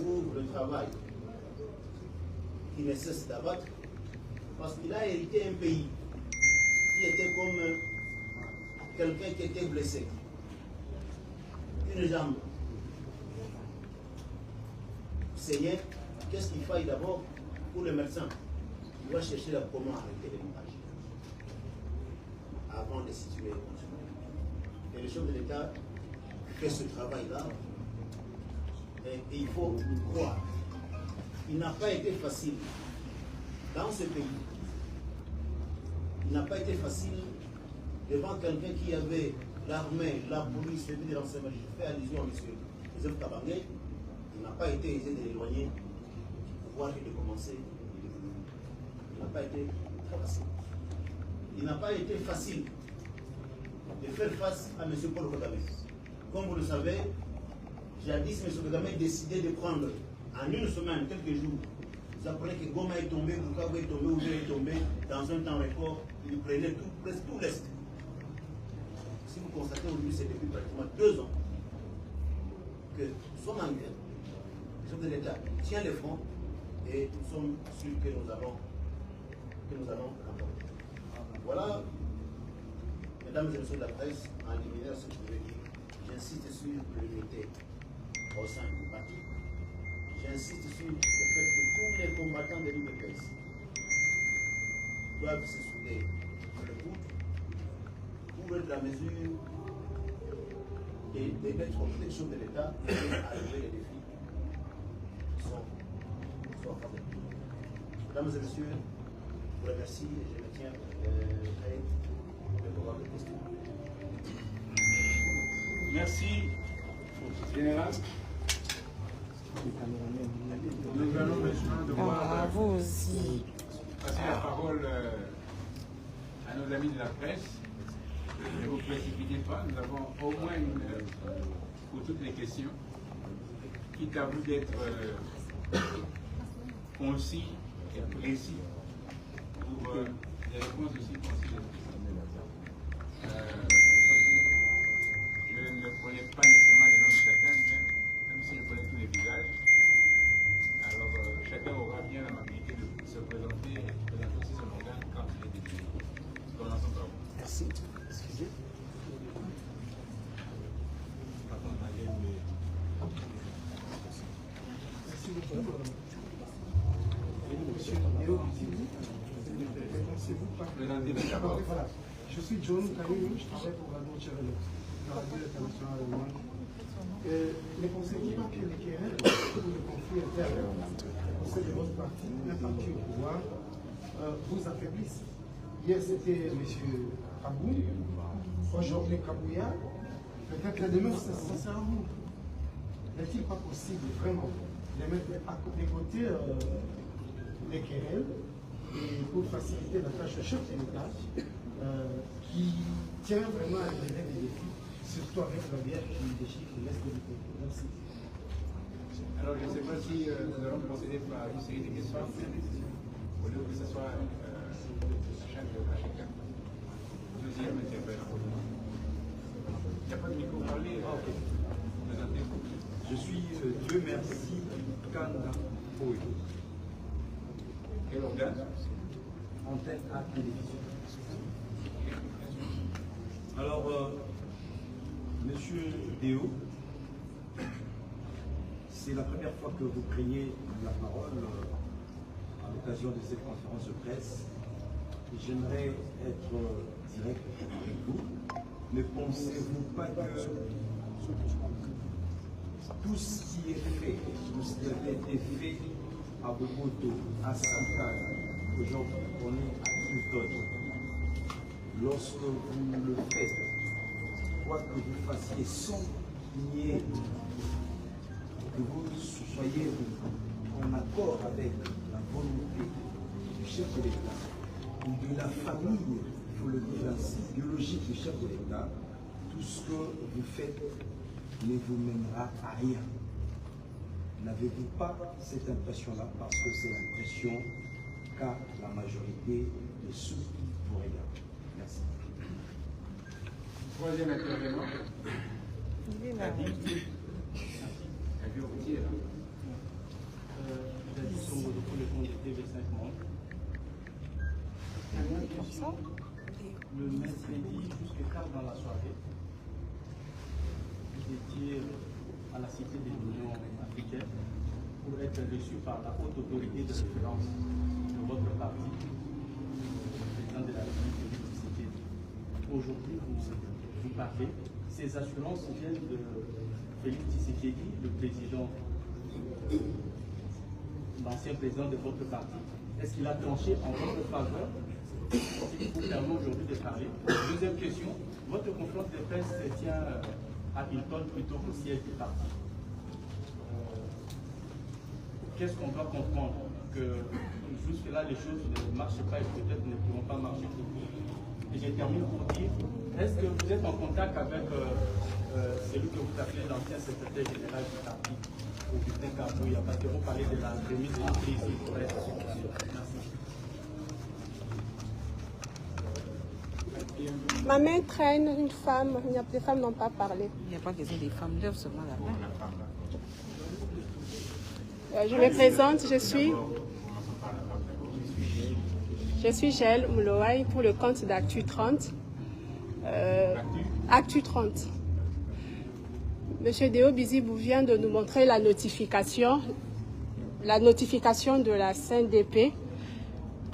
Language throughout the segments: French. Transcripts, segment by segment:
trouve le travail qui ne cesse d'abattre, parce qu'il a hérité un pays qui était comme quelqu'un qui était blessé. Une jambe saignait, qu'est-ce qu'il faille d'abord pour le médecin? Il doit chercher comment arrêter l'hémorragie avant de situer. Et le chef de l'État fait ce travail-là. Et il faut croire. Il n'a pas été facile dans ce pays. Il n'a pas été facile devant quelqu'un qui avait l'armée, la police, le de renseignement. Je fais allusion à M. Joseph Kabangé. Il n'a pas été aisé de l'éloigner du pouvoir et de commencer. Il n'a pas été très facile. Il n'a pas été facile de faire face à M. Paul Kagame. Comme vous le savez, jadis, M. Kagame décidait de prendre en une semaine, quelques jours. Vous apprenez que Goma est tombé, Bukavu est tombé, Ouvert est tombé, dans un temps record, il prenait tout, presque tout l'Est. Si vous constatez aujourd'hui, c'est depuis pratiquement 2 ans que nous sommes en guerre. Le chef de l'État tient les fronts et nous sommes sûrs que nous allons remporter. Voilà, mesdames et messieurs de la presse, en liminaire ce que je veux dire, j'insiste sur l'unité au sein du parti. J'insiste sur le fait que tous les combattants de l'UDPS doivent se souder le coude pour être la mesure de mettre en protection de l'État et d'arriver les défis qui sont en face de nous. Mesdames et messieurs, je vous remercie et je me tiens prêt de pouvoir de questions. Merci, Général. Nous allons maintenant devoir passer la parole à nos amis de la presse. Ne vous précipitez pas, nous avons au moins 1 heure pour toutes les questions, quitte à vous d'être concis et précis pour des réponses aussi concis. Je ne connais pas nécessairement les noms de chacun, même si je connais tous les visages. Alors chacun aura bien l'amabilité de se présenter et de présenter aussi son organe quand il est défini. Commençons par vous. Merci. Excusez. Merci beaucoup. Monsieur Léo, voilà. Je suis John Kayou, je travaille pour la Deutsche Welle, la radio internationale allemande. Les conseillers que les querelles ou le conflit interne au sein de votre parti, un parti au pouvoir, vous affaiblissent. Hier c'était M. Kabou, aujourd'hui Kabouya, peut-être que demain ça sera vous. N'est-il pas possible vraiment de mettre de côté les querelles et pour faciliter la tâche au chef de l'État qui tient vraiment à relever des défis, surtout avec la guerre qui déchire l'Est du pays. Merci. Alors je ne sais pas si nous allons procéder par une série de questions au lieu que ce soit à chacun. Deuxième intervenant. Il n'y a pas de micro, parlez. Présentez-vous. Je suis Dieu merci Kanda Oyo. Quel organe? Antenne à télévision. Alors, Monsieur Déo, c'est la première fois que vous prenez la parole à l'occasion de cette conférence de presse. J'aimerais être direct avec vous. Ne pensez-vous pas que tout ce qui est fait, tout ce qui a été fait à Bogoto, à Sankara, aujourd'hui on est à Clinton, lorsque vous le faites, quoi que vous fassiez sans qu'il y ait, que vous soyez en accord avec la volonté du chef de l'État ou de la famille, il faut le dire ainsi, biologique du chef de l'État, tout ce que vous faites ne vous mènera à rien. N'avez-vous pas cette impression-là? Parce que c'est l'impression qu'a la majorité de ceux qui vous regardent. Merci. Troisième intervenant. on était 25 membres. Le mercredi, jusqu'à tard dans la soirée, vous étiez à la Cité de l'Union africaine pour être reçu par la haute autorité de référence de votre parti, le président de la République, Félix Tshisekedi. Aujourd'hui, vous parlez. Ces assurances viennent de Félix Tshisekedi, le président, l'ancien président de votre parti. Est-ce qu'il a tranché en votre faveur? Il vous permet aujourd'hui de parler. Deuxième question, votre conférence de presse se tient à Hilton plutôt qu'au siège du parti. Qu'est-ce qu'on doit comprendre? Que jusque-là, les choses ne marchent pas et peut-être ne pourront pas marcher pour vous. Et je termine pour dire, est-ce que vous êtes en contact avec celui que vous appelez l'ancien secrétaire général du parti, Augustin Kabouya, parce que vous parlez de la remise de la crise pour être sûr. Merci. Ma main traîne une femme, les femmes n'ont pas parlé. Il n'y a pas besoin des femmes, lève seulement la main. Je me présente, je suis Jaël Mouloaï pour le compte d'Actu 30. Actu 30. Monsieur Deo Bizibou vient de nous montrer la notification de la CNDP.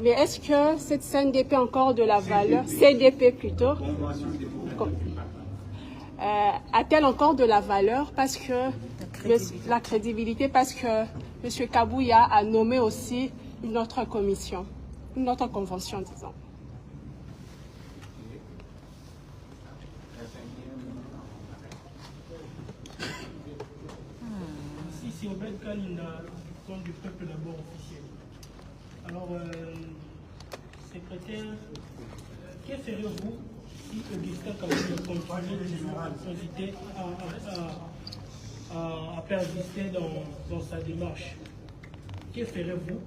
Mais est-ce que cette CNDP a encore de la valeur, CDP plutôt, a-t-elle encore de la valeur parce que la crédibilité, parce que M. Kabouya a nommé aussi une autre commission, une autre convention, disons. Ici, c'est Obed Kalinda, du compte du peuple d'abord officiel. Alors, secrétaire, que ferez-vous si Augustin Kabouya continue à persister dans sa démarche? Que ferez-vous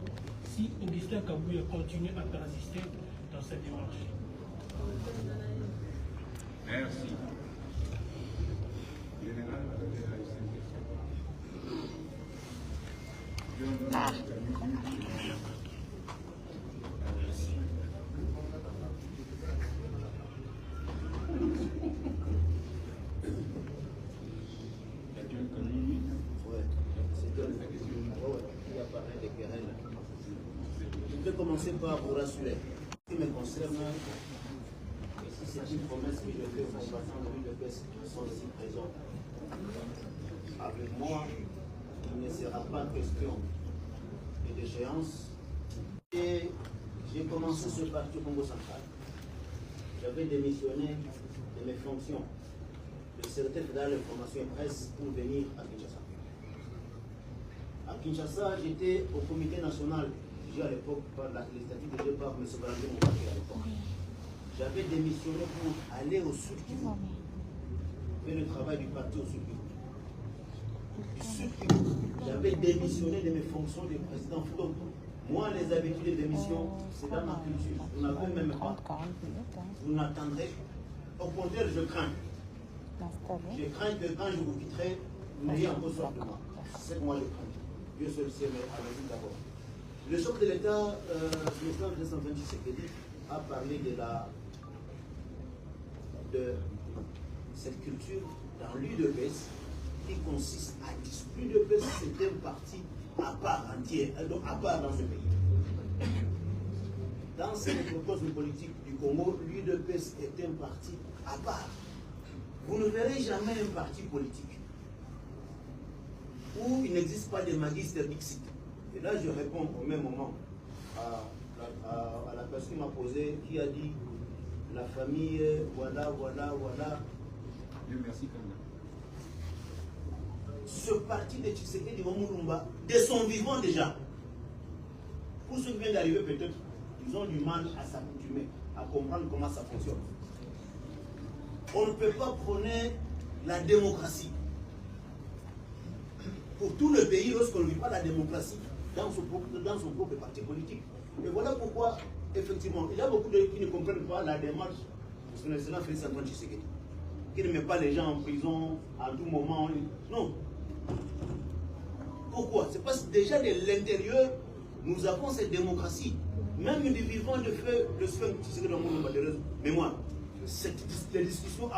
si Augustin Kabouya continue à persister dans sa démarche? Merci. Général, Je vais commencer par vous rassurer. Ce qui me concerne, si c'est une promesse que je fais aux combattants de l'UDPS qui sont ici présents, avec moi, il ne sera pas question de déchéance. Et j'ai commencé ce parti au Congo central. J'avais démissionné de mes fonctions de secrétaire fédéral de l'information et presse pour venir à Kinshasa. À Kinshasa, j'étais au comité national, à l'époque, par la législative déjà par M. Valentin Moubaké à l'époque. J'avais démissionné pour aller au Sud Kivu, faire le travail du parti au Sud Kivu. Du Sud Kivu, j'avais démissionné de mes fonctions de président. Donc, moi, les habitudes de démission, c'est dans ma culture. Vous n'avez même pas. Vous n'attendrez. Au contraire, je crains. Je crains que quand je vous quitterai, vous n'ayez encore soif de moi. C'est ce que moi je crains. Dieu seul sait, mais allez-y d'abord. Le chef de l'État, le président de Tshisekedi, a parlé de cette culture dans l'UDPS qui consiste à dire l'UDPS c'est un parti à part entière, donc à part dans ce pays. Dans cette proposition politique du Congo, l'UDPS est un parti à part. Vous ne verrez jamais un parti politique où il n'existe pas de magister dixit. Et là, je réponds au même moment à la personne qui m'a posé, qui a dit la famille, voilà. Dieu merci quand même. Ce parti de Tshisekedi Mumurumba, de son vivant déjà, pour ceux qui viennent d'arriver peut-être, ils ont du mal à s'accoutumer, à comprendre comment ça fonctionne. On ne peut pas prôner la démocratie. Pour tout le pays, lorsqu'on ne vit pas la démocratie dans son propre parti politique. Et voilà pourquoi, effectivement, il y a beaucoup de gens qui ne comprennent pas la démarche de son excellence Félix Antoine Tshisekedi, qui ne met pas les gens en prison à tout moment. Non. Pourquoi? C'est parce que déjà de l'intérieur, Nous avons cette démocratie. Même du vivant de feu, de ce que dans mon mémoire, les discussions,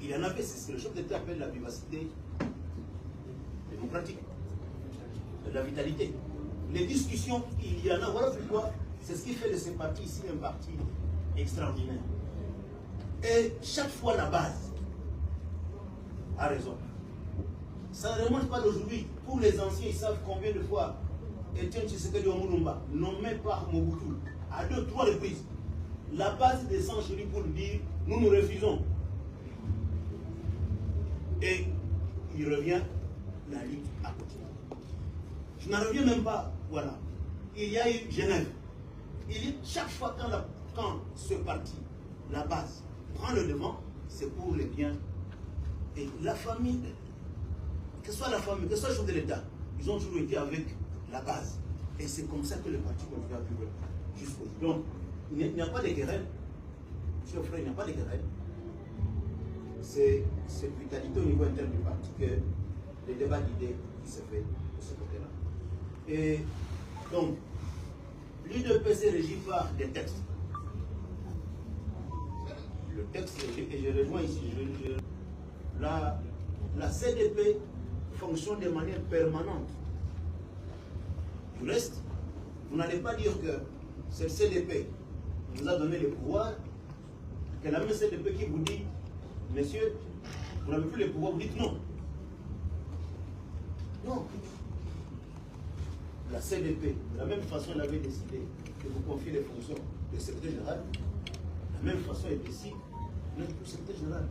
il y en avait, c'est ce que le chef d'État appelle la vivacité démocratique, de la vitalité. Les discussions, il y en a. Voilà pourquoi c'est ce qui fait de ce parti ici un parti extraordinaire. Et chaque fois la base a raison. Ça ne remonte pas d'aujourd'hui. Pour les anciens, ils savent combien de fois Etienne Tshisekedi Omulumba, nommé par Mobutu, à 2 ou 3 reprises, la base descend chez lui pour dire nous nous refusons. Et il revient, la lutte à côté. Je n'en reviens même pas. Voilà. Il y a eu Genève. Chaque fois quand ce parti, la base, prend le devant, c'est pour les biens. Et la famille, que ce soit la famille, que ce soit le chef de l'État, ils ont toujours été avec la base. Et c'est comme ça que le parti continue à vivre jusqu'aujourd'hui. Donc, il n'y a pas de querelle. Monsieur le frère, il n'y a pas de querelle. C'est cette vitalité au niveau interne du parti que le débat d'idées qui se fait de ce côté-là. Et donc, l'UDPS est régi par des textes. Le texte, et je rejoins ici, la CDP fonctionne de manière permanente. Du reste, vous n'allez pas dire que cette CDP nous a donné le pouvoir, que la même CDP qui vous dit, messieurs, vous n'avez plus le pouvoir, vous dites non. Non. La CDP, de la même façon, elle avait décidé de vous confier les fonctions de secrétaire général. De la même façon, elle décide de notre secrétaire général.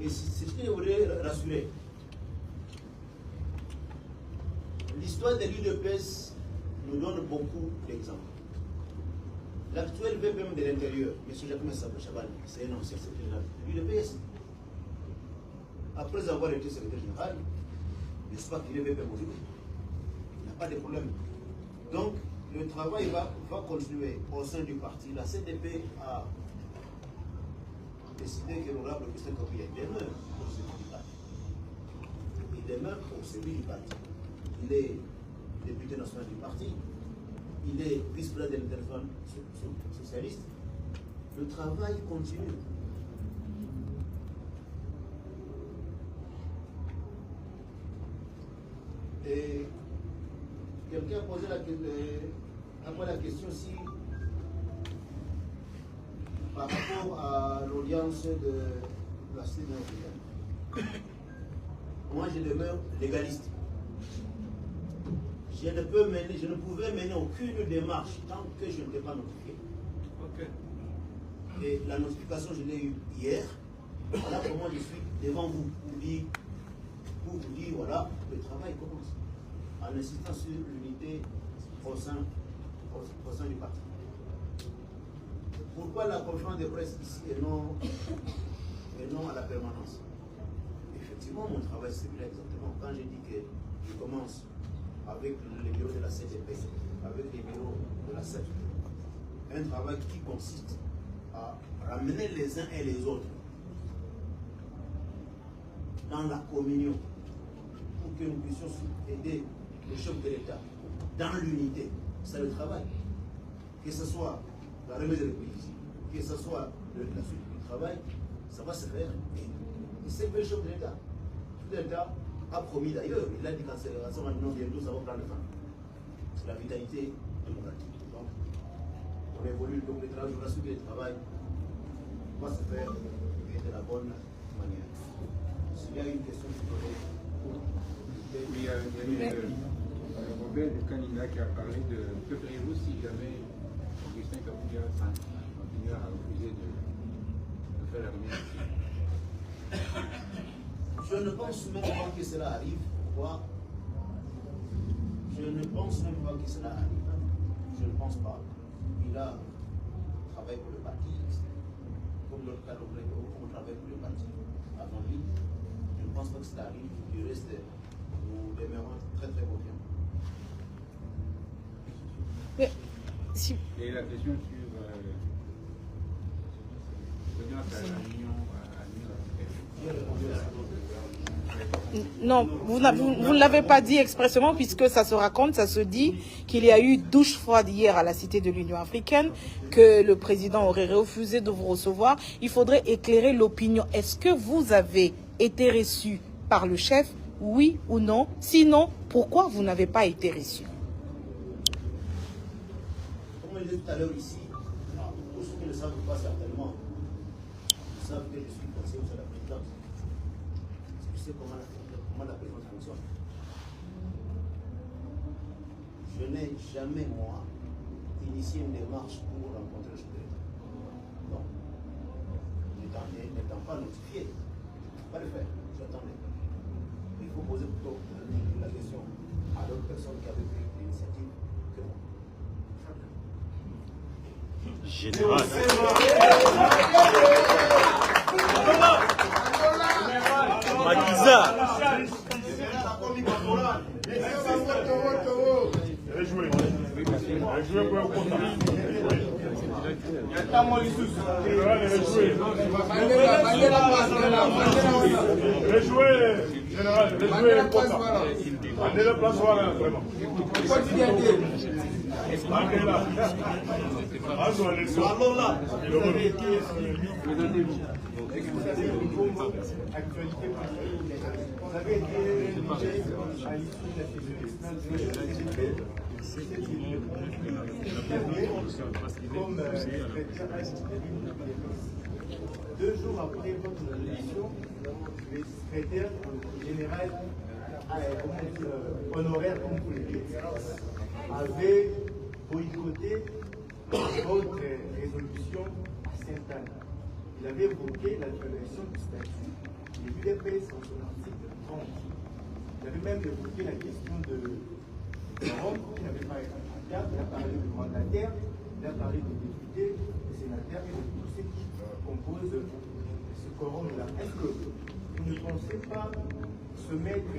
Et c'est ce que je voulais rassurer. L'histoire de l'UDPS nous donne beaucoup d'exemples. L'actuel VPM de l'Intérieur, M. Jacques Messabou-Chabal, c'est un ancien secrétaire général de l'UDPS. Après avoir été secrétaire général, n'est-ce pas qu'il est VPM aujourd'hui? Il n'a pas de problème. Donc, le travail va continuer au sein du parti. La CDP a décidé que l'honorable Christian Kabouya demeure au service du parti. Il demeure au service du parti. Il est député national du parti. Il est vice-président de l'international socialiste. Le travail continue. Et quelqu'un a posé la question si, par rapport à l'audience de la Cité africaine, moi je demeure légaliste. Je ne pouvais mener aucune démarche tant que je n'étais pas notifié. Ok. Et la notification, je l'ai eue hier. Voilà comment je suis devant vous pour vous dire, voilà, le travail commence. En insistant sur l'unité au sein du parti. Pourquoi la conférence de presse ici et non à la permanence? Effectivement, mon travail c'est celui-là exactement. Quand j'ai dit que je commence avec les bureaux de la CDP, avec les bureaux de la CEP, un travail qui consiste à ramener les uns et les autres dans la communion pour que nous puissions aider le chef de l'État dans l'unité. C'est le travail. Que ce soit la remise des pays, que ce soit la suite du travail, ça va se faire. Et c'est le chef de l'État. Le chef de l'État a promis d'ailleurs, il a dit qu'accélération, maintenant bientôt ça va prendre le temps. C'est la vitalité démocratique. Donc, on évolue, donc le travail, je rassure que le travail va se faire de la bonne manière. S'il y a une question qui peut être. Oui, il y a Robert, le candidat qui a parlé de que feriez-vous si jamais Augustin Kabouya continue à refuser de faire la remise? Je ne pense même pas que cela arrive. Pourquoi? Je ne pense même pas que cela arrive. Je ne pense pas. Il a travaillé pour le parti, comme notre cas, on travaille pour le parti avant lui. Je ne pense pas que cela arrive. Du reste, nous demeurons très très confiants. Et la question sur l'audience à l'Union africaine. Non, vous ne l'avez pas dit expressément puisque ça se raconte, ça se dit qu'il y a eu douche froide hier à la Cité de l'Union africaine, que le président aurait refusé de vous recevoir. Il faudrait éclairer l'opinion. Est-ce que vous avez été reçu par le chef, oui ou non? Sinon, pourquoi vous n'avez pas été reçu? Comme je disais tout à l'heure ici, pour ceux qui ne le savent pas certainement, ils savent que je suis conseiller au sein de la présidence. Je sais comment la présidence fonctionne. Je n'ai jamais, moi, initié une démarche pour rencontrer le chef. Non. N'étant pas notifié, je ne peux pas le faire. J'attendais. Il faut poser plutôt la question à d'autres personnes qui avaient pris l'initiative que moi. Général. Makiza. Rejouez pour un contrat. Rejouez, général, rejouez le contrat. Allez la place, voilà, vraiment. Alors là, Actualité on avait été à l'issue de la comme deux jours après votre élection, le secrétaire général honoraire, comme vous le dites, avait boycotté votre résolution à Sainte-Anne. Il avait évoqué la violation du statut de l'UDPS en son article 30. Il avait même évoqué la question de Rome qui n'avait pas été en table. Il a parlé de mandataires, il a parlé de députés, de sénateurs et de tous ceux qui composent ce quorum-là. Est-ce que vous ne pensez pas se mettre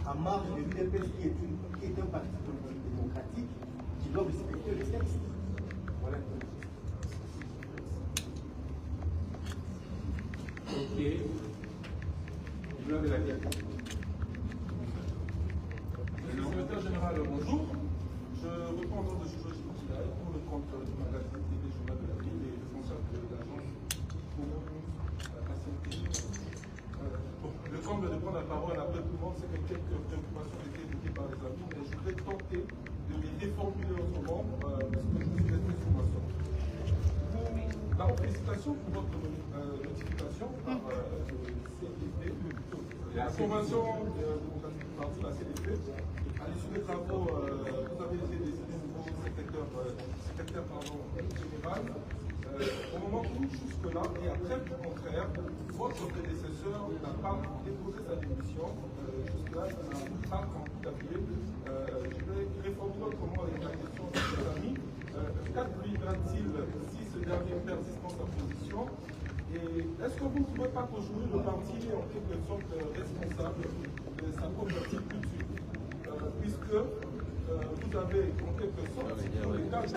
à marge de l'UDPS qui est un parti politique démocratique qui doit respecter le texte? Voilà. Ok. Vous avez la question. Monsieur le secrétaire général, bonjour. Je reprends l'ordre de juge considéré pour le compte du magazine TV Journal de la Ville et responsable de l'agence pour la santé. Le temps de prendre la parole après tout le monde, c'est que quelques préoccupations étaient évoquées par les amis, mais je voudrais tenter de les déformuler autrement, parce que je me suis resté sur ma sorte. D'abord, félicitations pour votre notification par le CDP, la Convention démocratique du parti, la CDP. À l'issue des travaux, vous avez été désigné nouveau secrétaire général. Au moment où, jusque-là, et après, au contraire, votre prédécesseur n'a pas déposé sa démission. Jusque-là, ça n'a pas d'appuyer. Je vais réformuler autrement avec la question de mes amis. Qu'advient-il si ce dernier persiste dans sa position? Et est-ce que vous ne trouvez pas qu'aujourd'hui le parti est en quelque sorte responsable de sa propre culture? Puisque vous avez en quelque sorte, dans le cas de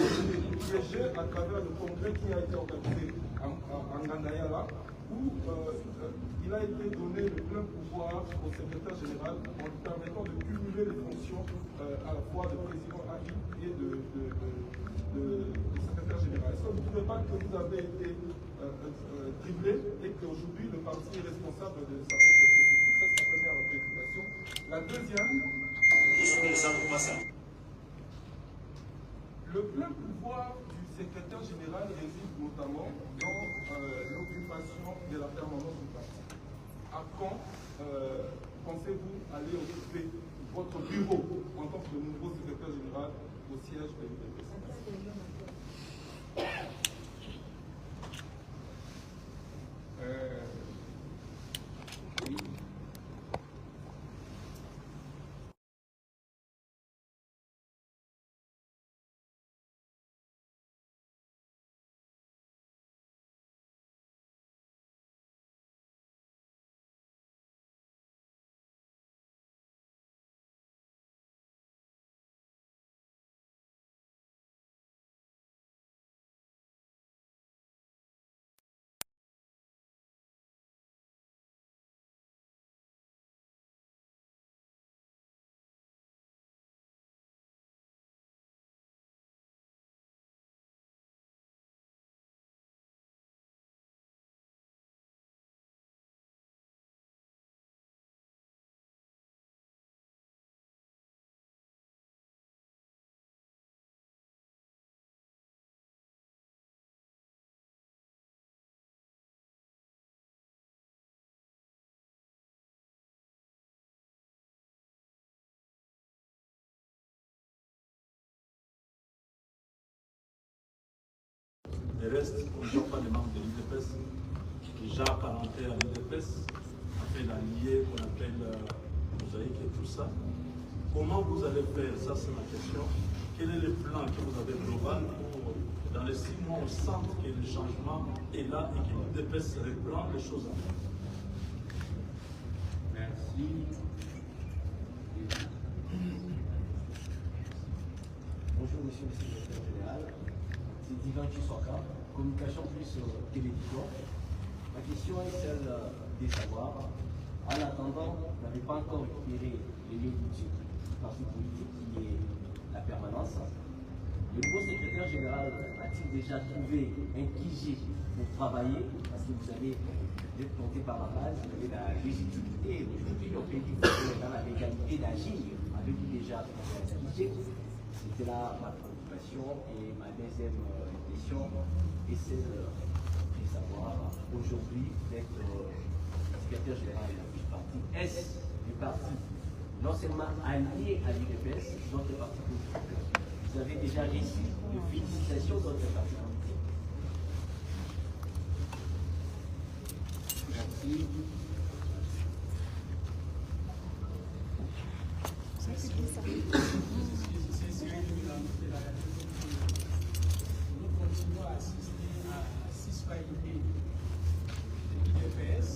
piégé à travers le congrès qui a été organisé en Gandayala, où il a été donné le plein pouvoir au secrétaire général en lui permettant de cumuler les fonctions à la fois de président AI et de secrétaire général. Est-ce que vous ne trouvez pas que vous avez été dribblé et qu'aujourd'hui le parti est responsable de sa propre politique? Ça, c'est la première préoccupation. La deuxième, le plein pouvoir du secrétaire général réside notamment dans l'occupation de la permanence du parti. À quand pensez-vous aller occuper votre bureau en tant que nouveau secrétaire général au siège de l'UDPS? Le reste, on ne voit pas les membres de l'UDPS déjà apparentés à l'UDPS, afin d'allier qu'on appelle mosaïque et tout ça. Comment vous allez faire? Ça, c'est ma question. Quel est le plan que vous avez global pour, dans les 6 mois, on sent que le changement est là et que l'UDPS reprend les choses à faire? Merci. Bonjour monsieur le secrétaire général, c'est Divan Tchoussaka, communication plus télévision. Ma question est celle de savoir, en attendant, vous n'avez pas encore récupéré les lieux du parti politique qui est la permanence. Le nouveau secrétaire général a-t-il déjà trouvé un QG pour travailler? Parce que vous avez être compté par la base, vous avez la légitimité. Aujourd'hui, on peut dire que vous êtes dans la légalité d'agir. Avez-vous déjà un QG? C'était là ma préoccupation. Et ma deuxième question est celle de savoir, aujourd'hui, vous êtes secrétaire général du parti. Est-ce le parti non seulement allié à l'UDPS, d'autres partis politiques? Vous avez déjà reçu de félicitations d'autres partis politiques? Merci. Nous continuons à assister à 6 faillités de l'UDPS.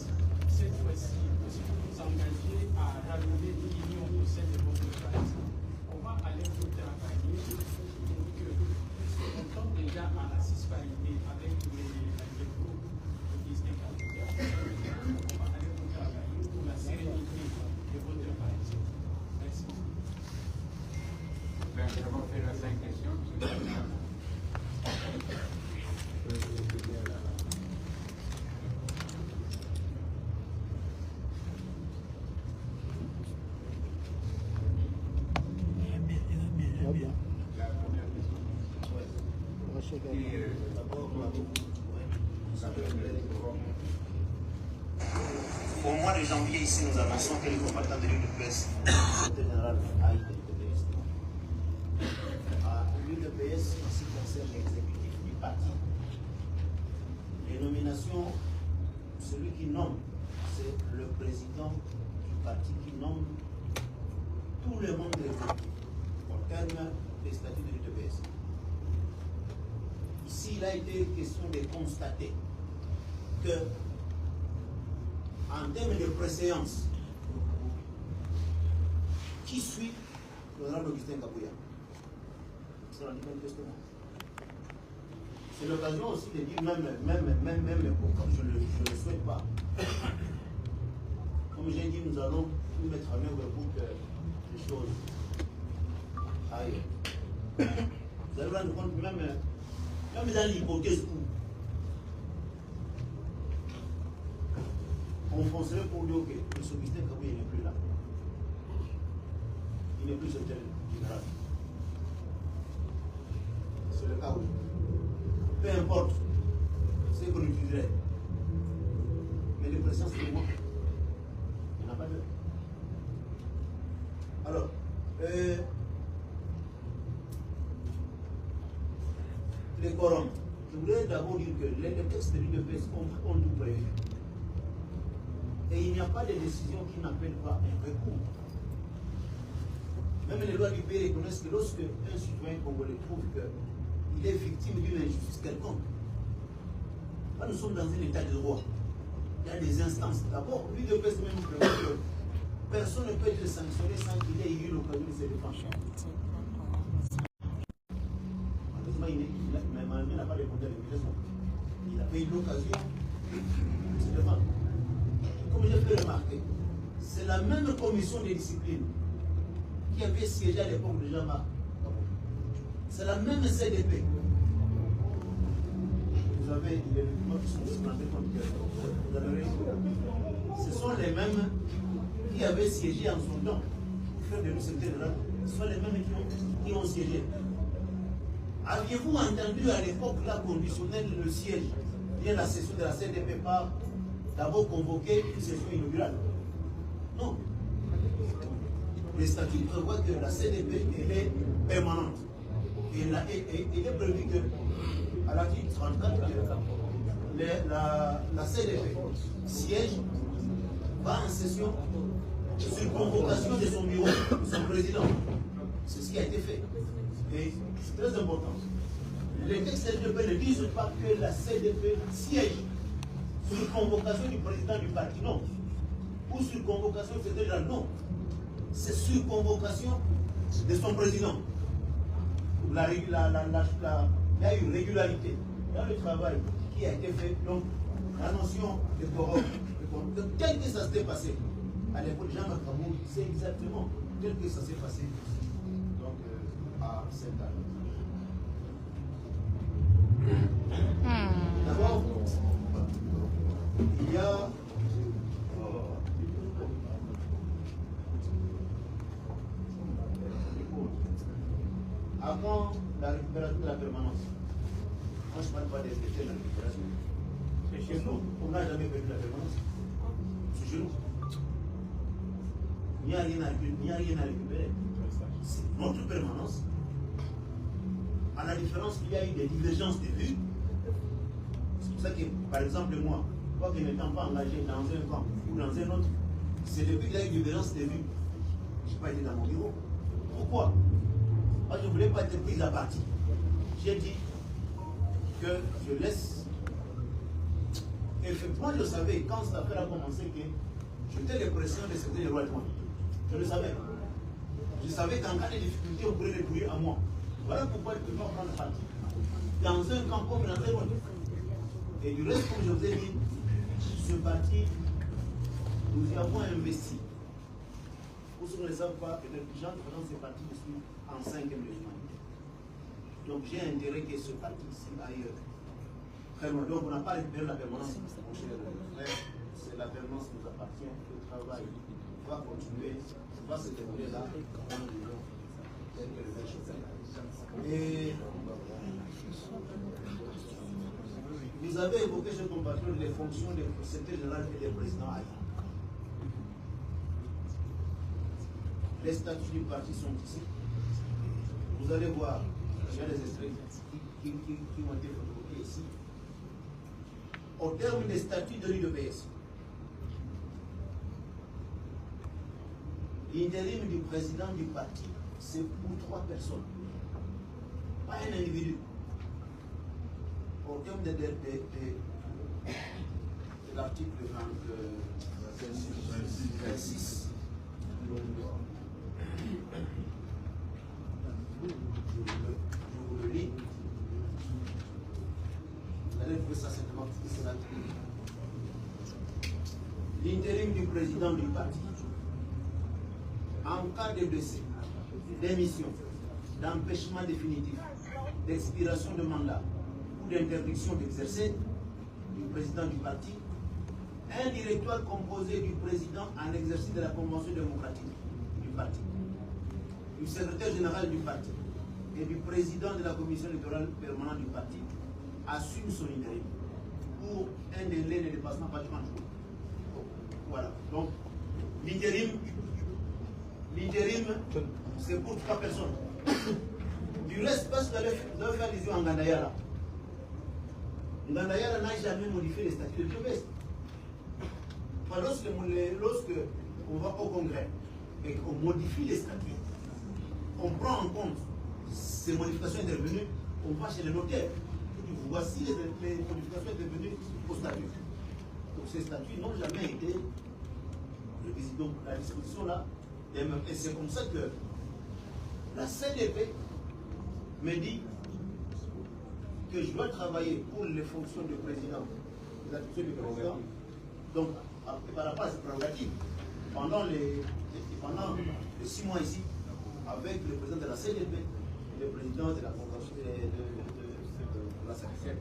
Cette fois-ci, aussi vous vous engagez à ramener l'union au sein de votre parti. On va aller voter à Paris. Donc, on tombe déjà à la 6 faillités avec les groupes de 19 candidats. On va aller voter à Paris pour la sérénité de votre parti. Merci. Ben, je vais faire 5 questions. Au mois de janvier, ici, nous annonçons que les combattants de l'UDPS, le général a été l'UDPS, en ce qui concerne l'exécutif du parti, les nominations, celui qui nomme, c'est le président du parti qui nomme tous les membres de l'exécutif au terme des statuts de l'UDPS. Ici, il a été question de constater que, en termes de préséance, qui suit l'honorable Augustin Kabouya? C'est l'Antiquaire Testament. C'est l'occasion aussi de dire, même pourquoi je ne le souhaite pas. Comme j'ai dit, nous allons nous mettre en œuvre pour que les choses aillent. Vous allez vous rendre compte, même dans l'hypothèse où on foncerait pour dire que M. Augustin Kabouya n'est plus là. Il n'est plus secrétaire général. C'est le cas où, peu importe ce qu'on utiliserait, mais les pressions c'est moi. Il n'y en a pas deux. Alors, les quorums, je voudrais d'abord dire que les textes de l'UDPS ont tout prévu. Et il n'y a pas de décision qui n'appelle pas un recours. Même les lois du pays reconnaissent que lorsque un citoyen congolais trouve qu'il est victime d'une injustice quelconque, là nous sommes dans un état de droit. Il y a des instances. D'abord, l'UDPS même prévoit que personne ne peut être sanctionné sans qu'il ait eu l'occasion de se défendre. Malheureusement, il n'a pas répondu à l'invitation. Il a pas eu l'occasion de se défendre. Comme je peux remarquer, c'est la même commission de discipline qui avait siégé à l'époque de Jean-Marc. C'est la même CDP. Vous avez les documents qui sont présentés comme vous avez réussi. Ce sont les mêmes qui avaient siégé en son temps. Ce sont les mêmes qui ont siégé. Aviez-vous entendu à l'époque là conditionner le siège via la session de la CDP par d'abord convoquer une session inaugurale? Non. Les statuts prévoient que la CDP elle est permanente. Et il est prévu que à l'article 34, la CDP siège, va en session sur convocation de son bureau, de son président. C'est ce qui a été fait. Et c'est très important. Les textes CDP ne disent pas que la CDP siège sur convocation du président du parti, non. Ou sur convocation du secrétaire général, non. C'est sur convocation de son président. Il y a une régularité dans le travail qui a été fait. Donc, la notion de quorum, tel que ça s'est passé à l'époque de Jean-Marc Kabou, c'est exactement tel que ça s'est passé donc, à Sainte-Anne. D'abord, il y a avant la récupération de la permanence. Moi, je ne parle pas des effets de la récupération. C'est chez nous. On n'a jamais perdu la permanence. C'est chez nous. Il n'y a rien à récupérer. C'est notre permanence. À la différence qu'il y a eu des divergences de vues. C'est pour ça que, par exemple, moi, quoique n'étant pas engagé dans un camp ou dans un autre, c'est depuis qu'il y a eu des divergences de vues. Je n'ai pas été dans mon bureau. Pourquoi? Moi, je ne voulais pas être prise à partie. J'ai dit que je laisse. Effectivement, je savais, quand cette affaire a commencé, que j'étais les pressions de certains rois de moi. Je le savais. Je savais qu'en cas de difficulté, on pourrait recourir à moi. Voilà pourquoi je ne peux pas prendre parti. Dans un camp comme dans un autre. Et du reste, comme je vous ai dit, ce parti, nous y avons investi. Pour ceux qui ne le savent pas, les gens qui font ce parti, je suis en 5e régionalité. Donc j'ai intérêt que ce parti ici aille très loin. Donc on n'a pas récupéré la permanence, mon cher frère. C'est la permanence qui nous appartient. Le travail va continuer, va se dérouler là, dans l'Union. Et vous avez évoqué, je compatriote, les fonctions des secrétaires généraux et des présidents ailleurs. Les statuts du parti sont ici. Vous allez voir, il y a des extraits qui ont été photocopiés ici. Au terme des statuts de l'UDPS, l'intérim du président du parti, c'est pour 3 personnes, pas un individu. Au terme de l'article 26, je vous le lis. Vous allez trouver ça certainement. L'intérim du président du parti, en cas de décès, d'émission, d'empêchement définitif, d'expiration de mandat ou d'interdiction d'exercer du président du parti, un directoire composé du président en exercice de la convention démocratique du parti, du secrétaire général du parti et du président de la commission électorale permanente du parti assume son intérim pour un délai de dépassement pas de 30 jours. Voilà. Donc, l'intérim, c'est pour 3 personnes. Du reste, parce que vous avez fait allusion à Ngandayala. Ngandayala n'a jamais modifié les statuts de l'UDPS. Lorsque on va au Congrès et qu'on modifie les statuts, on prend en compte ces modifications intervenues, on va chez les notaires. Voici les modifications intervenues au statut. Donc ces statuts n'ont jamais été révisés. Donc la disposition là, et c'est comme ça que la CDP me dit que je dois travailler pour les fonctions de président, les attributions du président. Donc, par rapport à ces prérogatives, pendant les 6 mois ici, avec le président de la CDP et le président de la convention de la secrétaire.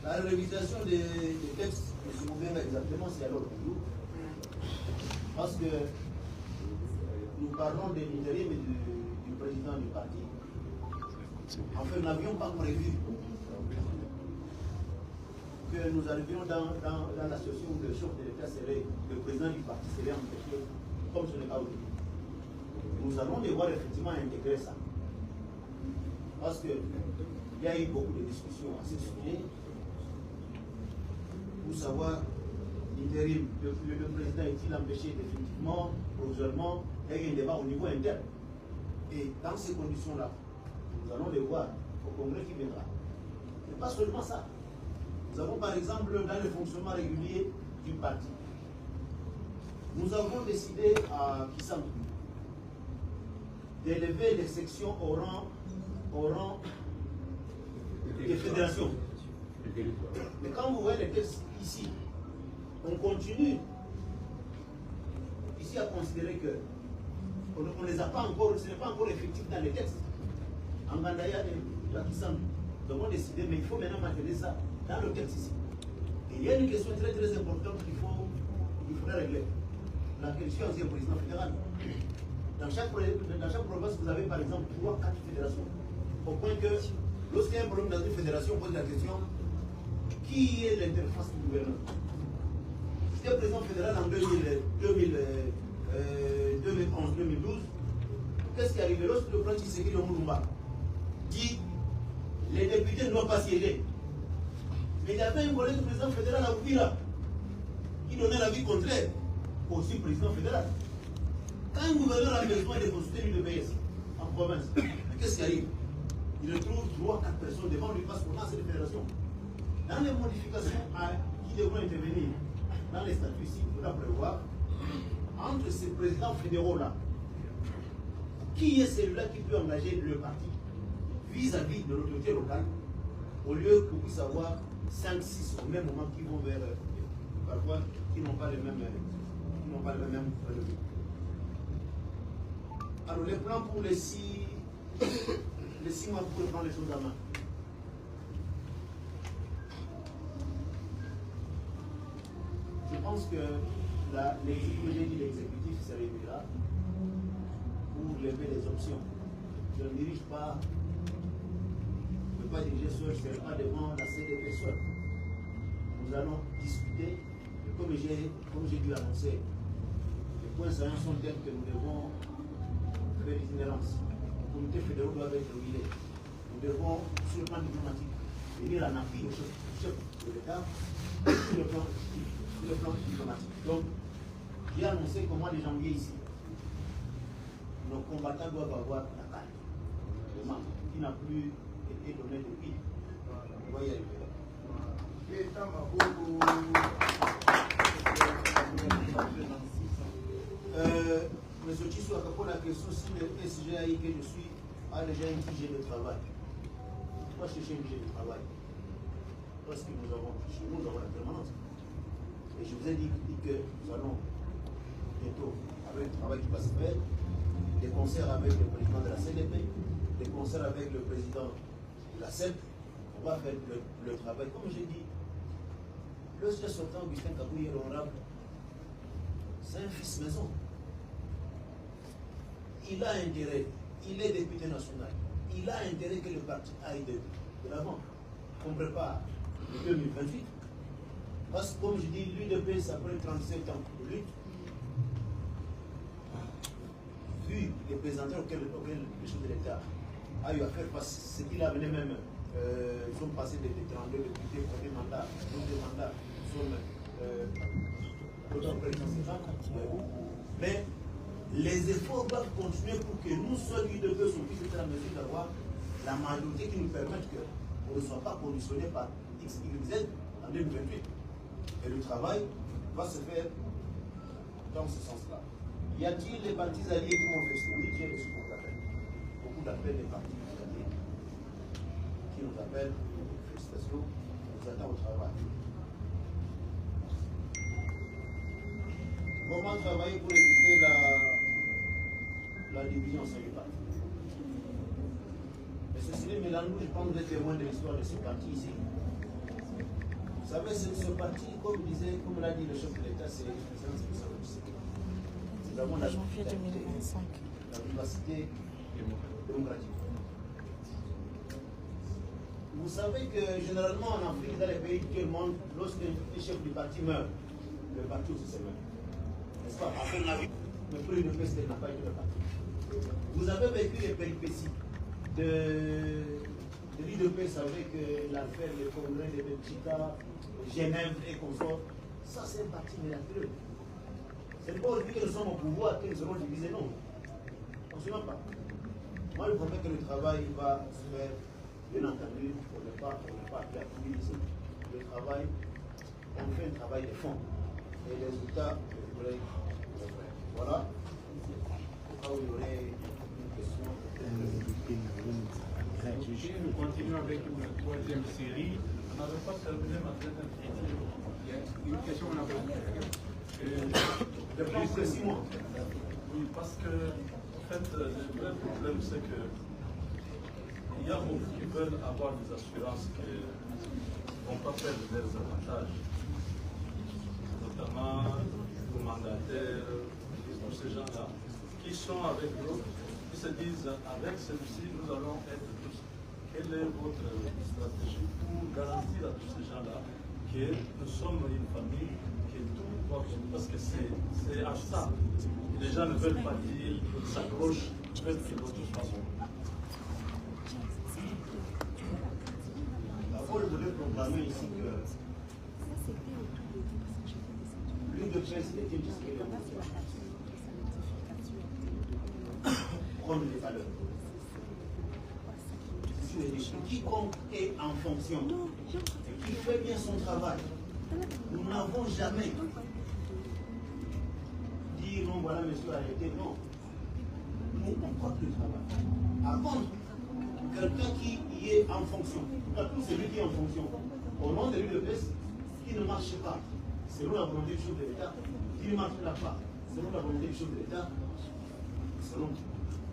La révisation des textes, M. Moubenga exactement, c'est à l'ordre du jour. Parce que nous parlons de l'intérim et du président du parti. En fait, nous n'avions pas prévu que nous arrivions dans la situation où le chef de l'État serait, le président du parti serait empêché, comme ce n'est pas aujourd'hui. Nous allons devoir effectivement intégrer ça. Parce qu'il y a eu beaucoup de discussions à ce sujet pour savoir l'intérim, le président est-il empêché définitivement, provisoirement, il y a un débat au niveau interne. Et dans ces conditions-là, nous allons les voir au congrès qui viendra. Mais pas seulement ça. Nous avons par exemple dans le fonctionnement régulier du parti, nous avons décidé à Kisangou d'élever les sections au rang des fédérations. Mais quand vous voyez les textes ici, on continue ici à considérer que on ne les a pas encore, ce n'est pas encore effectif dans les textes. En Gandaya et Kisangou, nous avons décidé, mais il faut maintenant maintenir ça dans le texte ici. Et il y a une question très très importante qu'il faudrait régler. La question du président fédéral. Dans chaque province, vous avez par exemple 3 ou 4 fédérations. Au point que lorsqu'il y a un problème dans une fédération, on pose la question qui est l'interface du gouvernement. C'était le président fédéral en 2011-2012. Qu'est-ce qui est arrivé? Lorsque le président Tshisekedi de Moulumba dit les députés ne doivent pas siéger. Mais il y avait un collègue du président fédéral à Ouvira qui donnait l'avis contraire, aussi président fédéral. Quand un gouverneur a besoin de consulter l'UDPS en province, qu'est-ce qui arrive? Il retrouve 3 ou 4 personnes devant lui parce qu'on a cette fédération. Dans les modifications qui devront intervenir dans les statuts ici, il faudra prévoir entre ces présidents fédéraux-là, qui est celui-là qui peut engager le parti vis-à-vis de l'autorité locale, au lieu qu'on puisse avoir 5-6 au même moment qui vont vers parfois qui n'ont pas les mêmes relevés. Alors les plans pour les 6 mois pour prendre les choses en main. Je pense que l'exécutif se réunira pour lever les options. Je ne dirige pas, je ne peux pas diriger seul, je ne serai pas devant la CDP seul. Nous allons discuter, et comme j'ai dû annoncer, les points saillants sont tels que nous devons faire l'itinérance. Les comités fédéraux doivent être réguliers. Nous devons, sur le plan diplomatique, venir en appui au chef de l'État sur le plan diplomatique. Donc, j'ai annoncé qu'au mois de janvier ici, nos combattants doivent avoir la carte, le manque, qui n'a plus été donné depuis. On va y arriver. Monsieur Tissou a répondu à la question si le SGAI que je suis a déjà un budget de travail. Moi, je cherche un budget de travail. Parce que nous avons la permanence. Et je vous ai dit que nous allons bientôt, avec le travail qui va se faire, des concerts avec le président de la CDP, des concerts avec le président de la CEP, on va faire le travail. Comme j'ai dit, le chef sortant Augustin Kabouye est l'honorable, c'est un fils maison. Il a intérêt, il est député national, il a intérêt que le parti aille de l'avant, qu'on prépare le 2028. Parce que comme je dis, l'UDPS après 37 ans de lutte, vu les présenteurs auxquels le chef de l'État a eu à faire face, ce qu'il a mené même, ils sont passés de 32 députés, premier mandat, deuxième mandat, d'autres après 37 ans. Mais les efforts doivent continuer pour que nous, seuls l'UDPS, on puisse être en mesure d'avoir la majorité qui nous permette qu'on ne soit pas conditionné par X, Y, Z en 2028. Et le travail va se faire dans ce sens-là. Y a-t-il les partis alliés qui m'ont fait ça? Oui, j'ai reçu beaucoup d'appels. Beaucoup d'appels des partis alliés qui nous appellent. Félicitations, on nous attend au travail. Comment travailler pour éviter la division au sein du parti? M. Céline Mélandou, je pense que vous êtes témoin de l'histoire de ce parti ici. Vous savez, ce parti, comme l'a dit le chef de l'État, c'est l'expression de sa réussite. Nous avons la vivacité démocratique. Vous savez que généralement en Afrique, dans les pays du monde, lorsque le chef du parti meurt, le parti aussi se meurt. N'est-ce pas? Après la vie, le prix de peste n'a pas été le parti. Vous avez vécu les péripéties de l'UDPS avec l'affaire, le congrès de Belgica, Genève et consorts, ça c'est un parti miraculeux. C'est pas aujourd'hui que nous sommes au pouvoir que nous serons divisés, non. On ne se ment pas. Moi, je promets que le travail va se faire, bien entendu, on n'est pas appelé à tout ici. Le travail, on fait un travail de fond. Et les résultats, vous voulez faire. Voilà. Là où il y aurait une question. Nous continuons avec une troisième série. On n'avait pas terminé ma deuxième série. Il y a une question on a Juste 6 mois. Oui, parce que, en fait, le vrai problème, c'est que il y a beaucoup qui veulent avoir des assurances qui ne vont pas perdre leurs avantages, notamment les mandataires, tous ces gens-là, qui sont avec nous, qui se disent, avec celui-ci, nous allons être tous. Quelle est votre stratégie pour garantir à tous ces gens-là que nous sommes une famille, que tout va bien, parce que c'est à ça. Les gens ne veulent pas dire, ils s'accrochent, ils veulent que l'autre fasse. D'abord, je voulais proclamer ici que l'UDPS est une discipline prendre les valeurs. Quiconque est en fonction et qui fait bien son travail, nous n'avons jamais dit non, voilà, monsieur, arrêtez. Non. Nous, on porte le travail. Par contre, quelqu'un qui y est en fonction, tout celui qui est en fonction, au nom de l'UDPS, qui ne marche pas selon la volonté du chef de l'État, qui ne marche pas selon la volonté du chef de l'État, selon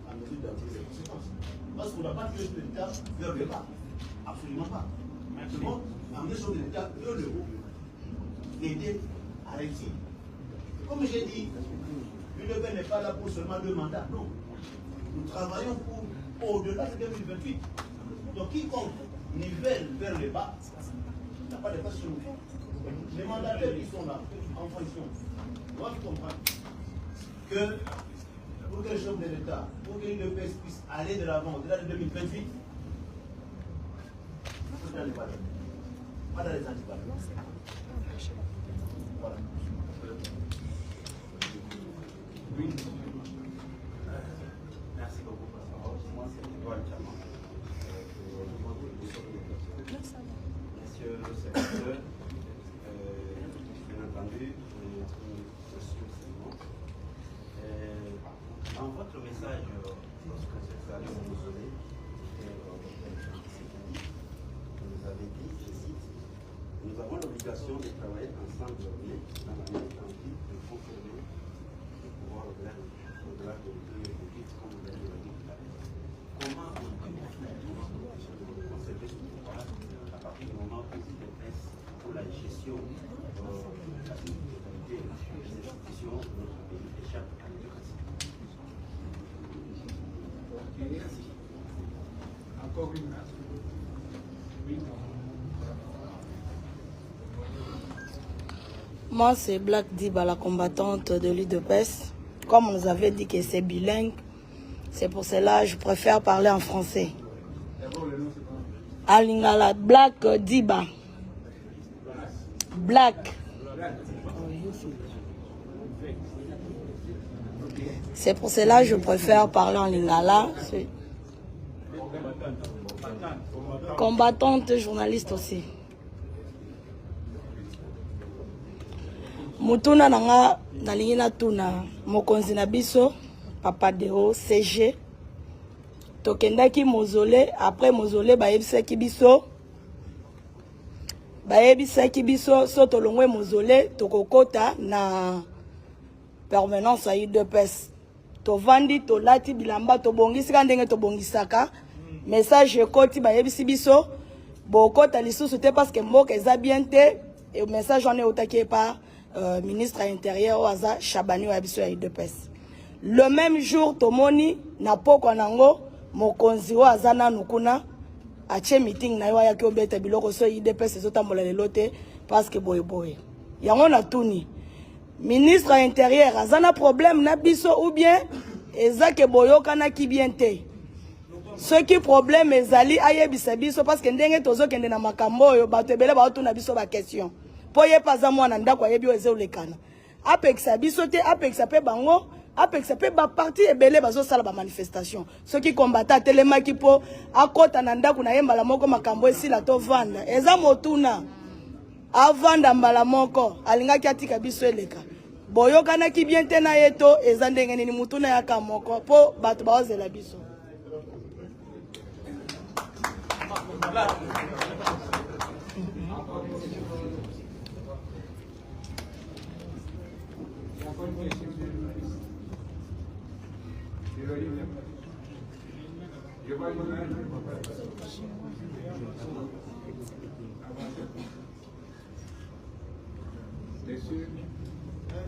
la mesure d'appliquer les conséquences. Parce qu'on n'a pas tué le chef de l'État vers le bas. Absolument pas. Maintenant, amener le chef de l'État vers le haut, l'aider à réussir. Comme j'ai dit, l'UDPS n'est pas là pour seulement 2 mandats, non. Nous travaillons pour au-delà de 2028. Donc quiconque nivelle vers le bas, n'a pas de place sur nous. Les mandataires qui sont là, en fonction, doivent comprendre que pour que le chef de l'État, pour que l'UDPS puisse aller de l'avant au-delà de 2028, il faut dans les valeurs, pas dans les antivaleurs. Voilà. Oui. Merci beaucoup pour la parole. Moi, c'est Edouard Diamant. Monsieur le sénateur, bien entendu, une question seulement. Dans votre message, lorsque vous êtes allé au mausolée, vous nous avez dit, je cite, nous avons l'obligation de travailler ensemble dans la même tranquille de confirmer le pouvoir au-delà de l'Église, comme vous l'avez dit. Comment on peut conserver ce pouvoir à partir du moment où l'UDPS, pour la gestion de la sécurité des institutions de notre pays, échappe à la démocratie? Merci. Encore une merci. Oui. Moi, c'est Black Diba, la combattante de l'UDPS. Comme on nous avait dit que c'est bilingue, c'est pour cela que je préfère parler en français. Alingala, Black Diba. Black. C'est pour cela que je préfère parler en lingala. Combattante, journaliste aussi. Mutuna nanga nalingi na tuna mokonzi na biso Papa Deo CG tokendaki mausolée après mausolée bayebisaki biso so tolongwe mausolée tokokota na permanence ya UDPS tovandi tolati bilamba tobongisi ka ndenge tobongisaka message ekoti bayebisi biso bokota lisusu te parce que mboka eza bien te et message on est otaki par ministre intérieur Oaza Chabani wa biso ya UDPS. Le même jour tomoni na poko nango mokonzi wa azana nukuna ache meeting na yo ya ki obeta biloko so UDPS ezotambola lelo te parce que boye yango na tuni ministre intérieur azana problème na biso ou bien ezake boyoka na ki bien te Ce qui problème ezali ayebisa biso parce que ndenge tozokende na makambo oyo bato ebele baotuna biso ba question. Po ye paza mwana ndako ayebi oyo ezolekana. Apekisa biso te, apekisa pe bango, apekisa pe ba parti ebele bazosala ba manifestation. Ce qui combatta telemaki po akota na ndako na ye mbala moko makambo esila to vanda. Eza motuna avanda mbala moko alingaki atika biso eleka. Boyokanaki bien te na yeto eza ndenge nini mutuna yaka moko po bato baozela biso.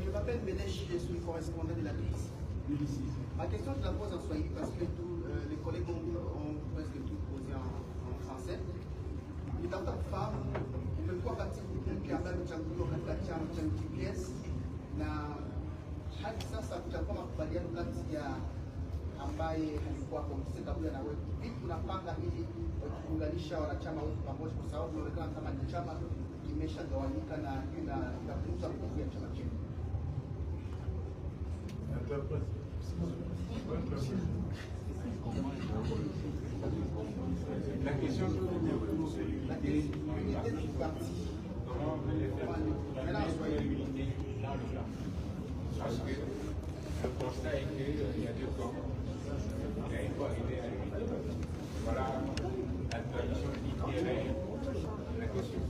Je m'appelle Ménèche, je suis correspondant de la BBC. Ma question, je la pose en Swahili parce que tous les collègues ont presque tout posé en français. Nitafuta kufahamu umekuwa katika kipindi ambayo mchaguliwa katika chama cha UPS na hadi sasa kutakuwa makubaliano kati ya ambaye alikuwa Komisi Kabuya na wewe. Vipi unapanga ili kuunganisha wanachama wote pamoja, kwa sababu inaonekana kama ni chama kimeshagawanyika na inapunguza nguvu ya chama chetu. La question du parti. Comment l'éliminer dans le plan? Parce que le constat est qu'il y a deux camps. Il faut arriver à l'unité. Voilà la tradition littéraire de la question.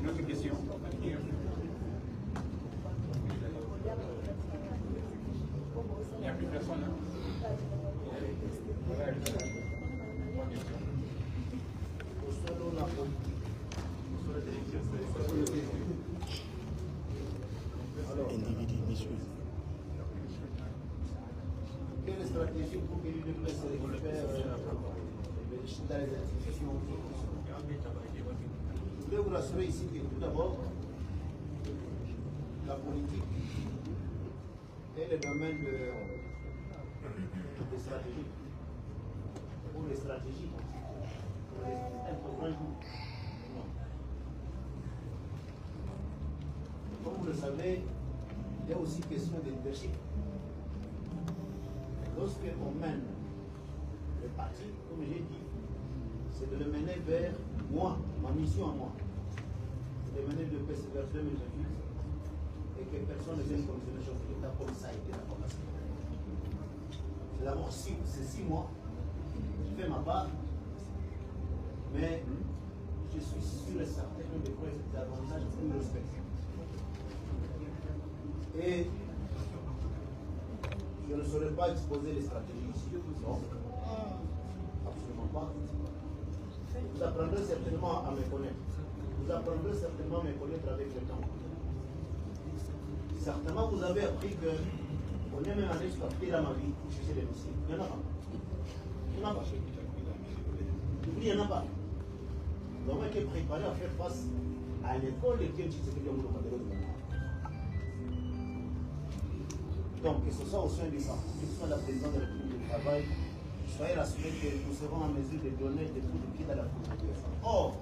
Une autre question? Il n'y a plus personne. Voilà une question. Quelle stratégie pour que l'UDPS se récupère dans les institutions? Je vais vous rassurer ici que tout d'abord, la politique est le domaine de stratégie. Pour les stratégies, pour les comme vous le savez, il y a aussi question de leadership. Lorsqu'on mène le parti, comme j'ai dit, c'est de le mener vers moi, ma mission à moi. C'est de mener le PS vers 2028 et que personne ne vienne comme les choses de l'État comme ça a été la commencé. C'est d'abord c'est 6 mois. Je fais ma part, mais je suis sûr et certain que des fois, c'est davantage pour le respect. Et je ne saurais pas exposer les stratégies ici. Non, absolument pas. Vous apprendrez certainement à me connaître. Vous apprendrez certainement à me connaître avec le temps. Certainement, vous avez appris que on est même allé jusqu'à dans ma vie pour chercher les dossiers. Il n'y en a pas. Il n'y en a pas. Il n'y en a pas. Nous avons été préparés à faire face à l'école de quel titre que nous avons. Donc, que ce soit au sein du centre, que ce soit la présidente de la République du travail, soyez rassurés que nous serons en mesure de donner des coups de pied dans la fourmilière. Or,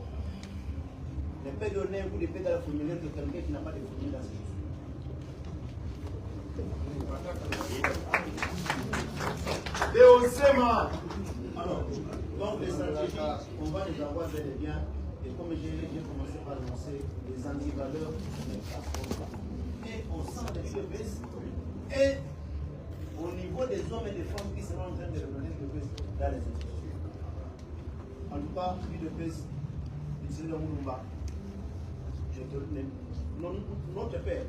ne peut donner un coup de pied dans la fourmilière que quelqu'un qui n'a pas de fourmilière dans ses choses. Alors, donc les stratégies, on va les avoir bel et bien. Et comme j'ai commencé par annoncer, les antivaleurs ne passeront pas. Et au sein de l'UDPS, et au niveau des hommes et des femmes qui seront en train de revenir l'UDPS dans les institutions. En tout cas, l'UDPS, M. Moulumba, notre père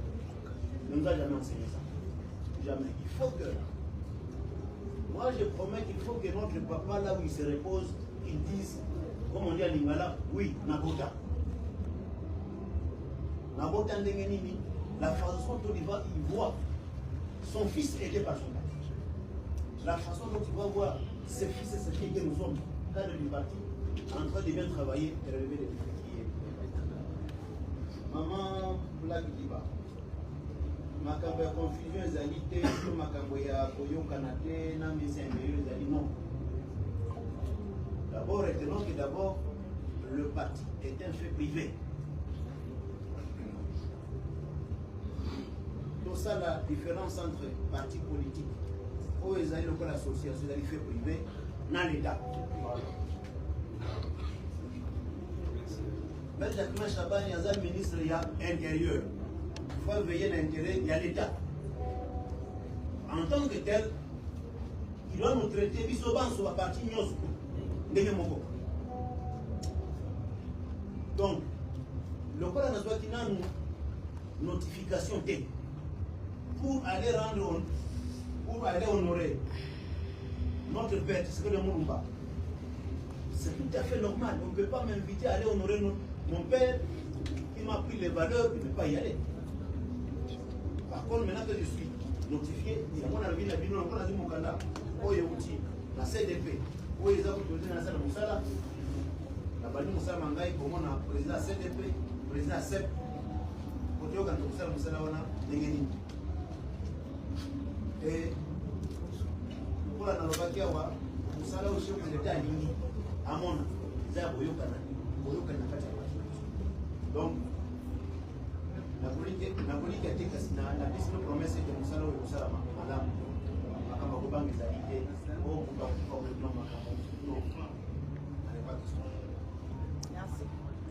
ne nous a jamais enseigné ça. Jamais. Il faut que, moi je promets qu'il faut que notre papa, là où il se repose, il dise, comme on dit à Lingala, oui, Nabota. Nabota Ndengenini, la façon dont il voit son fils aidé par son parti. La façon dont il va voir ses fils et ses filles que nous sommes, cadres du parti, en train de bien travailler et relever les défis. Maman Black Diba, makambo ya confusion ezali te, makambo ya Koyo-Kanate, Namisi Mbéyo, ils ont dit non. D'abord, retenons que d'abord, le parti est un fait privé. Tout ça, la différence entre partis politiques, où ils ont eu l'association, ils ont fait privé, dans l'État. Mais Jacques Chaban, il y a un ministre intérieur. Il faut veiller l'intérêt, il y a l'État. En tant que tel, il doit nous traiter, il doit nous parti donc, le code national qui a une notification T pour aller rendre, pour aller honorer notre père, c'est que le monde va. C'est tout à fait normal. On ne peut pas m'inviter à aller honorer mon père qui m'a pris les valeurs, il ne peut pas y aller. Par contre, maintenant que je suis notifié, il y a mon avis, la vie, on a dit mon candidat, la CDP, où ils ont posé dans la salle de Moussala, la Bani Moussala Mangaï, comme on a président CDP, président CEP, côté au canton Moussala, on a Nengeni. Et pour la Nalobakia, Moussala au chef de l'État à Lini, à Mona, ils ont Boyo Kanaka. Donc, la politique a été cassée, la piste de promesse est que Moussala ou Moussala, madame, Akamakobangi Zalite, au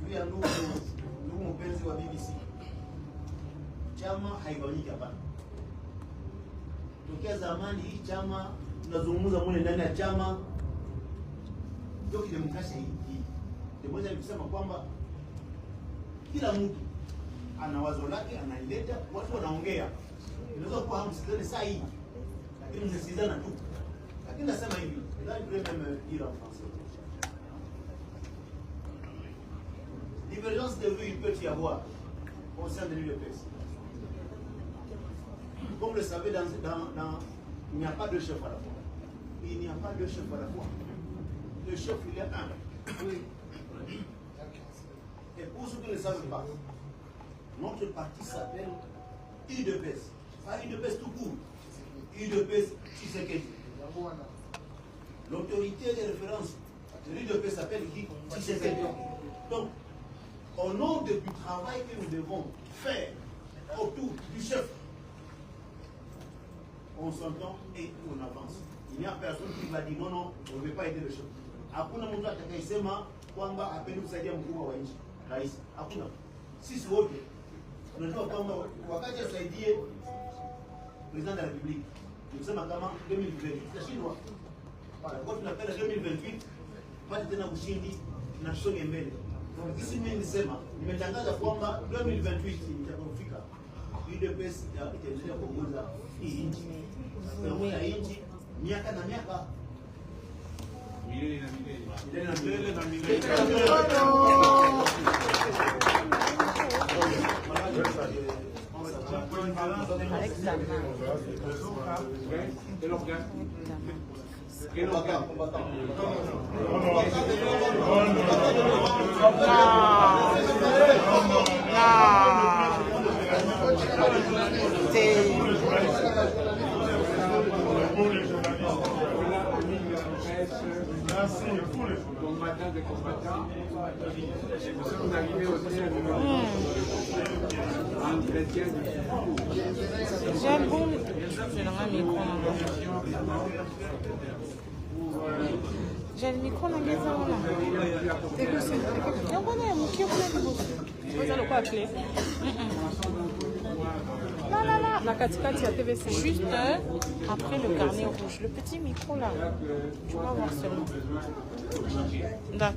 Puis à nous, mon père, c'est à BBC. Chama haigawanyiki hapana. Tokea zamani hii chama tunazungumza mule ndani ya chama ndio kidemokrasia hii. Ndio nikisema kwamba kila mtu ana wazo lake analileta, watu wanaongea. Inaweza kuwa hamsikizani saa hii, lakini mnasikizana tu. Lakini nasema hivi, là je vais même dire en français. Divergence de vue, il peut y avoir au sein de l'UDPS. Comme vous le savez, il n'y a pas de chef à la fois. Il n'y a pas de chef à la fois. Le chef, il est un. Et pour ceux qui ne le savent pas, notre parti s'appelle UDPS. Pas UDPS tout court. UDPS Tshisekedi. L'autorité de référence de l'UDPS s'appelle Tshisekedi. Donc, au nom du travail que nous devons faire autour du chef, on s'entend et on avance. Il n'y a personne qui va dire non, non, on ne veut pas aider le chef. Hakuna mtu atakayesema kwamba apende kusaidia mkubwa wa nchi, rais. Hakuna. Sisi wote tunajua kwamba wakati asaidie president de la République, tunasema kama 2020 tutashindwa. Kwa tunapenda 2028 pale tena ushindi na tusonge mbele. Sisi mimi nisema nimetangaza kwamba 2028 itakapofika UDPS itaendelea kuongoza hii nchi. Kuongoza hii nchi miaka na miaka. Milele na milele. Milele na milele. Combattants des combattants, nous sommes arrivés au terme entretien du J'ai un bon. J'ai le micro dans les juste après le carnet rouge, le petit micro là. Tu vas voir seulement. D'accord.